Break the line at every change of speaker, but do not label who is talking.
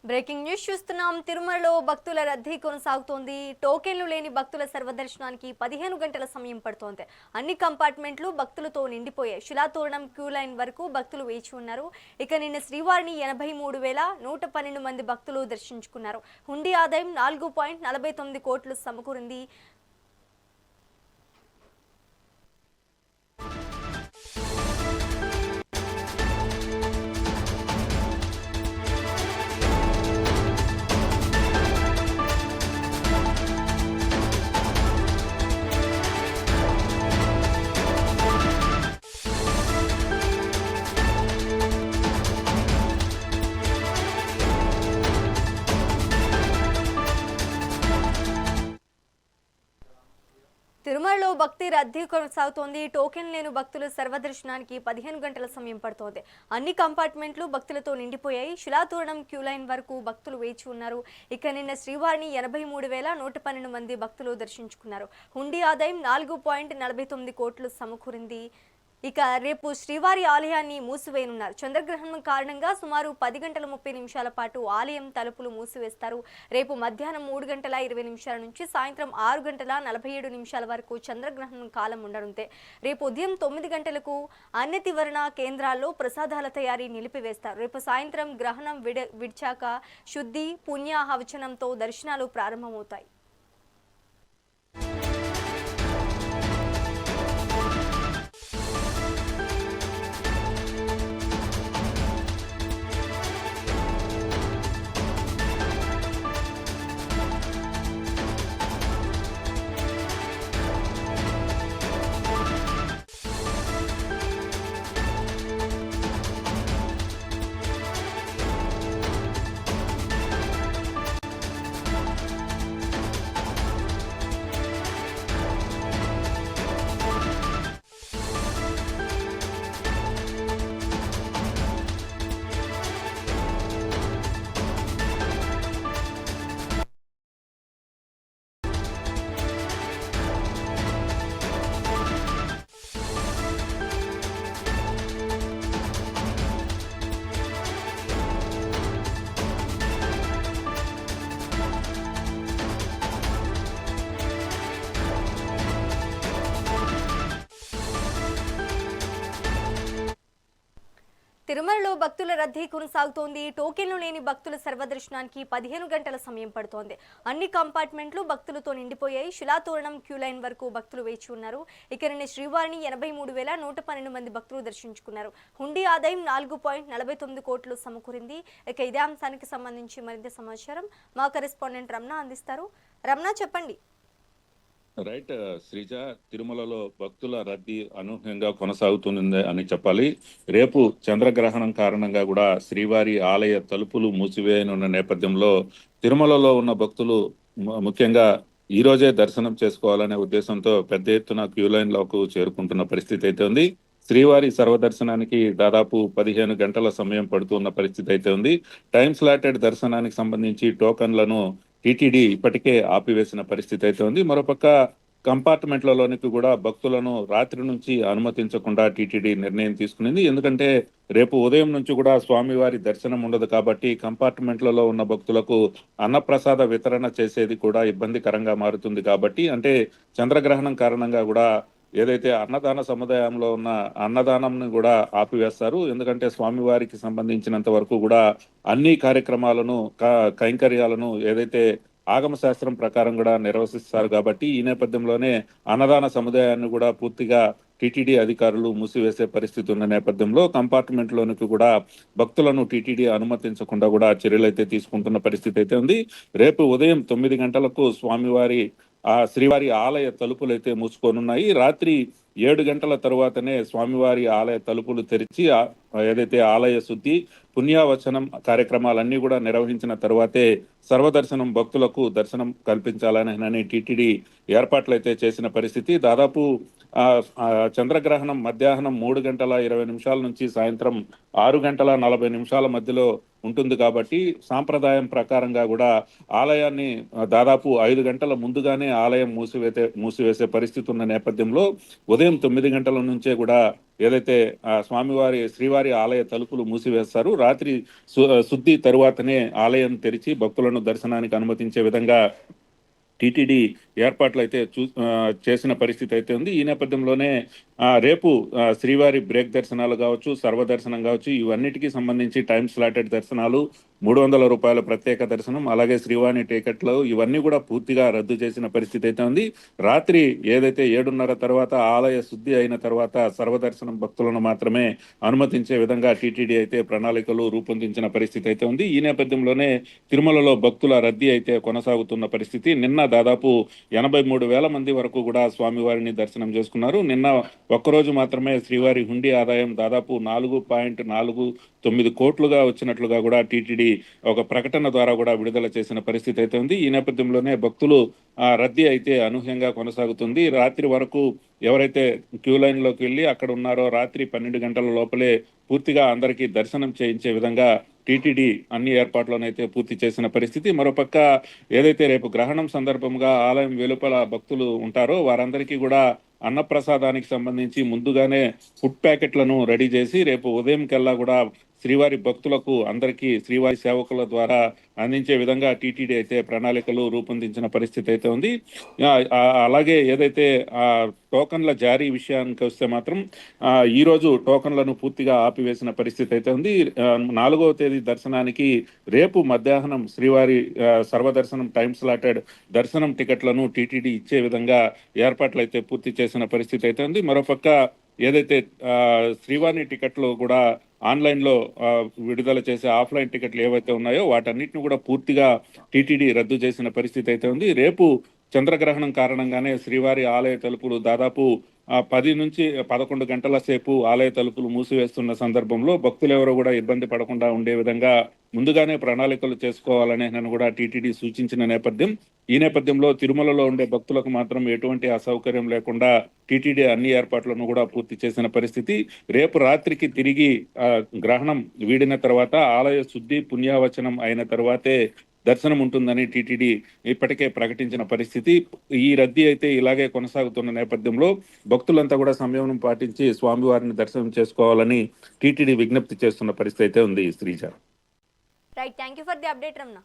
Breaking news చూస్తున్నాం. తిరుమలలో భక్తుల రద్దీ కొనసాగుతోంది. టోకెన్లు లేని భక్తుల సర్వదర్శనానికి 15 గంటల సమయం పడుతోంది. అన్ని కంపార్ట్మెంట్లు భక్తులతో నిండిపోయాయి. శిలాతోరణం క్యూ లైన్ వరకు భక్తులు వేచి ఉన్నారు. ఇక నిన్న శ్రీవారిని 83,112 మంది భక్తులు దర్శించుకున్నారు. హుండీ ఆదాయం 4.49 కోట్లు సమకూరింది. తిరుమలలో భక్తి రద్దీ కొనసాగుతోంది. టోకెన్ లేని భక్తులు సర్వదర్శనానికి 15 గంటల సమయం పడుతోంది. అన్ని కంపార్ట్మెంట్లు భక్తులతో నిండిపోయాయి. శిలాతోరణం క్యూ లైన్ వరకు భక్తులు వేచి ఉన్నారు. ఇక నిన్న శ్రీవారిని 83,112 మంది భక్తులు దర్శించుకున్నారు. హుండీ ఆదాయం 4.49 కోట్లు సమకూరింది. ఇక రేపు శ్రీవారి ఆలయాన్ని మూసివేయనున్నారు. చంద్రగ్రహణం కారణంగా సుమారు 10 గంటల 30 నిమిషాల పాటు ఆలయం తలుపులు మూసివేస్తారు. రేపు మధ్యాహ్నం 3 గంటల 20 నిమిషాల నుంచి సాయంత్రం 6 గంటల 47 నిమిషాల వరకు చంద్రగ్రహణం కాలం ఉండనుంది. రేపు ఉదయం 9 గంటలకు అన్నతివరణ కేంద్రాల్లో ప్రసాదాల తయారీ నిలిపివేస్తారు. రేపు సాయంత్రం గ్రహణం విడిచాక శుద్ధి పుణ్యాహవచనంతో దర్శనాలు ప్రారంభమవుతాయి. తిరుమలలో భక్తుల రద్దీ కొనసాగుతోంది. టోకెన్లు లేని భక్తుల సర్వదర్శనానికి 15 గంటల సమయం పడుతోంది. అన్ని కంపార్ట్మెంట్లు భక్తులతో నిండిపోయాయి. శిలాతోరణం క్యూ లైన్ వరకు భక్తులు వేచి ఉన్నారు. ఇక నిన్న శ్రీవారిని 83,112 మంది భక్తులు దర్శించుకున్నారు. హుండీ ఆదాయం 4.49 కోట్లు సమకూరింది. ఇక ఇదే అంశానికి సంబంధించి మరింత సమాచారం మా కరెస్పాండెంట్ రమణ అందిస్తారు. రమణ, చెప్పండి.
రైట్ శ్రీజ, తిరుమలలో భక్తుల రద్దీ అనూహ్యంగా కొనసాగుతుంది అని చెప్పాలి. రేపు చంద్రగ్రహణం కారణంగా కూడా శ్రీవారి ఆలయ తలుపులు మూసివేయనున్న నేపథ్యంలో తిరుమలలో ఉన్న భక్తులు ముఖ్యంగా ఈ రోజే దర్శనం చేసుకోవాలనే ఉద్దేశంతో పెద్ద ఎత్తున క్యూ లైన్లకు చేరుకుంటున్న పరిస్థితి అయితే ఉంది. శ్రీవారి సర్వదర్శనానికి దాదాపు 15 గంటల సమయం పడుతున్న పరిస్థితి అయితే ఉంది. టైం స్లాటెడ్ దర్శనానికి సంబంధించి టోకన్లను టీటీడీ ఇప్పటికే ఆపివేసిన పరిస్థితి అయితే ఉంది. మరోపక్క కంపార్ట్మెంట్లలోనికి కూడా భక్తులను రాత్రి నుంచి అనుమతించకుండా టీటీడీ నిర్ణయం తీసుకునింది. ఎందుకంటే రేపు ఉదయం నుంచి కూడా స్వామివారి దర్శనం ఉండదు కాబట్టి కంపార్ట్మెంట్లలో ఉన్న భక్తులకు అన్నప్రసాద వితరణ చేసేది కూడా ఇబ్బందికరంగా మారుతుంది. కాబట్టి అంటే చంద్రగ్రహణం కారణంగా కూడా ఏదైతే అన్నదాన సముదాయంలో ఉన్న అన్నదానంని కూడా ఆపివేస్తారు. ఎందుకంటే స్వామివారికి సంబంధించినంత వరకు కూడా అన్ని కార్యక్రమాలను కైంకర్యాలను ఏదైతే ఆగమ శాస్త్రం ప్రకారం కూడా నిర్వహిస్తారు. కాబట్టి ఈ నేపథ్యంలోనే అన్నదాన సముదాయాన్ని కూడా పూర్తిగా టీటీడీ అధికారులు మూసివేసే పరిస్థితి ఉన్న నేపథ్యంలో కంపార్ట్మెంట్లోనికి కూడా భక్తులను టీటీడీ అనుమతించకుండా కూడా చర్యలు అయితే తీసుకుంటున్న పరిస్థితి అయితే ఉంది. రేపు ఉదయం 9 గంటలకు స్వామివారి శ్రీవారి ఆలయ తలుపులు అయితే మూసుకోనున్నాయి. రాత్రి 7 గంటల తరువాతనే స్వామివారి ఆలయ తలుపులు తెరిచి ఏదైతే ఆలయ శుద్ధి పుణ్యావచనం కార్యక్రమాలన్నీ కూడా నిర్వహించిన తర్వాతే సర్వదర్శనం భక్తులకు దర్శనం కల్పించాలని టీటీడీ ఏర్పాట్లు అయితే చేసిన పరిస్థితి. దాదాపు చంద్రగ్రహణం మధ్యాహ్నం 3 గంటల 20 నిమిషాల నుంచి సాయంత్రం 6 గంటల 40 నిమిషాల మధ్యలో ఉంటుంది. కాబట్టి సాంప్రదాయం ప్రకారంగా కూడా ఆలయాన్ని దాదాపు 5 గంటల ముందుగానే ఆలయం మూసివేసే పరిస్థితి ఉన్న నేపథ్యంలో ఉదయం 9 గంటల నుంచే కూడా ఏదైతే స్వామివారి శ్రీవారి ఆలయ తలుపులు మూసివేస్తారు. రాత్రి శుద్ధి తరువాతనే ఆలయం తెరిచి భక్తులను దర్శనానికి అనుమతించే విధంగా టీటీడీ ఏర్పాట్లు అయితే చేసిన పరిస్థితి అయితే ఉంది. ఈ నేపథ్యంలోనే రేపు శ్రీవారి బ్రేక్ దర్శనాలు కావచ్చు, సర్వదర్శనం కావచ్చు, ఇవన్నిటికీ సంబంధించి టైం స్లాటెడ్ దర్శనాలు, 300 రూపాయల ప్రత్యేక దర్శనం, అలాగే శ్రీవాణి టికెట్లు ఇవన్నీ కూడా పూర్తిగా రద్దు చేసిన పరిస్థితి అయితే ఉంది. రాత్రి ఏదైతే 7:30 తర్వాత ఆలయ శుద్ధి అయిన తర్వాత సర్వదర్శనం భక్తులను మాత్రమే అనుమతించే విధంగా టీటీడీ అయితే ప్రణాళికలు రూపొందించిన పరిస్థితి అయితే ఉంది. ఈ నేపథ్యంలోనే తిరుమలలో భక్తుల రద్దీ అయితే కొనసాగుతున్న పరిస్థితి. నిన్న దాదాపు 83,000 మంది వరకు కూడా స్వామివారిని దర్శనం చేసుకున్నారు. నిన్న ఒక్కరోజు మాత్రమే శ్రీవారి హుండీ ఆదాయం దాదాపు 4.49 కోట్లుగా వచ్చినట్లుగా కూడా టీటీడీ ఒక ప్రకటన ద్వారా కూడా విడుదల చేసిన పరిస్థితి అయితే ఉంది. ఈ నేపథ్యంలోనే భక్తులు రద్దీ అయితే అనూహ్యంగా కొనసాగుతుంది. రాత్రి వరకు ఎవరైతే క్యూ లైన్ లోకి వెళ్ళి అక్కడ ఉన్నారో రాత్రి 12 గంటల లోపలే పూర్తిగా అందరికీ దర్శనం చేయించే విధంగా టీటీడీ అన్ని ఏర్పాట్లనైతే పూర్తి చేసిన పరిస్థితి. మరోపక్క ఏదైతే రేపు గ్రహణం సందర్భంగా ఆలయం వెలుపల భక్తులు ఉంటారో వారందరికీ కూడా అన్నప్రసాదానికి సంబంధించి ముందుగానే ఫుడ్ ప్యాకెట్లను రెడీ చేసి రేపు ఉదయం కల్లా కూడా శ్రీవారి భక్తులకు అందరికీ శ్రీవారి సేవకుల ద్వారా అందించే విధంగా టీటీడీ అయితే ప్రణాళికలు రూపొందించిన పరిస్థితి అయితే ఉంది. అలాగే ఏదైతే టోకన్ల జారీ విషయానికి వస్తే మాత్రం ఈ రోజు టోకన్లను పూర్తిగా ఆపివేసిన పరిస్థితి అయితే ఉంది. 4వ తేదీ దర్శనానికి రేపు మధ్యాహ్నం శ్రీవారి సర్వదర్శనం టైం స్లాటెడ్ దర్శనం టికెట్లను టీటీడీ ఇచ్చే విధంగా ఏర్పాట్లు అయితే పూర్తి చేసిన పరిస్థితి అయితే ఉంది. మరోపక్క ఏదైతే శ్రీవాణి టికెట్లు కూడా ఆన్లైన్లో విడుదల చేసే ఆఫ్లైన్ టికెట్లు ఏవైతే ఉన్నాయో వాటన్నిటిని కూడా పూర్తిగా టీటీడీ రద్దు చేసిన పరిస్థితి అయితే ఉంది. రేపు చంద్రగ్రహణం కారణంగానే శ్రీవారి ఆలయ తలుపులు దాదాపు 10 నుంచి 11 గంటల సేపు ఆలయ తలుపులు మూసివేస్తున్న సందర్భంలో భక్తులు ఎవరో కూడా ఇబ్బంది పడకుండా ఉండే విధంగా ముందుగానే ప్రణాళికలు చేసుకోవాలని నేను కూడా టీటీడీ సూచించిన నేపథ్యం. ఈ నేపథ్యంలో తిరుమలలో ఉండే భక్తులకు మాత్రం ఎటువంటి అసౌకర్యం లేకుండా టీటీడీ అన్ని ఏర్పాట్లను కూడా పూర్తి చేసిన పరిస్థితి. రేపు రాత్రికి తిరిగి గ్రహణం వీడిన తర్వాత ఆలయ శుద్ధి పుణ్యావచనం అయిన తర్వాతే దర్శనం ఉంటుందని టీటీడీ ఇప్పటికే ప్రకటించిన పరిస్థితి. ఈ రద్దీ అయితే ఇలాగే కొనసాగుతున్న నేపథ్యంలో భక్తులంతా కూడా సంయమనం పాటించి స్వామివారిని దర్శనం చేసుకోవాలని టీటీడీ విజ్ఞప్తి చేస్తున్న పరిస్థితి అయితే ఉంది. Sreeja.
Right, thank you for the update Ramana.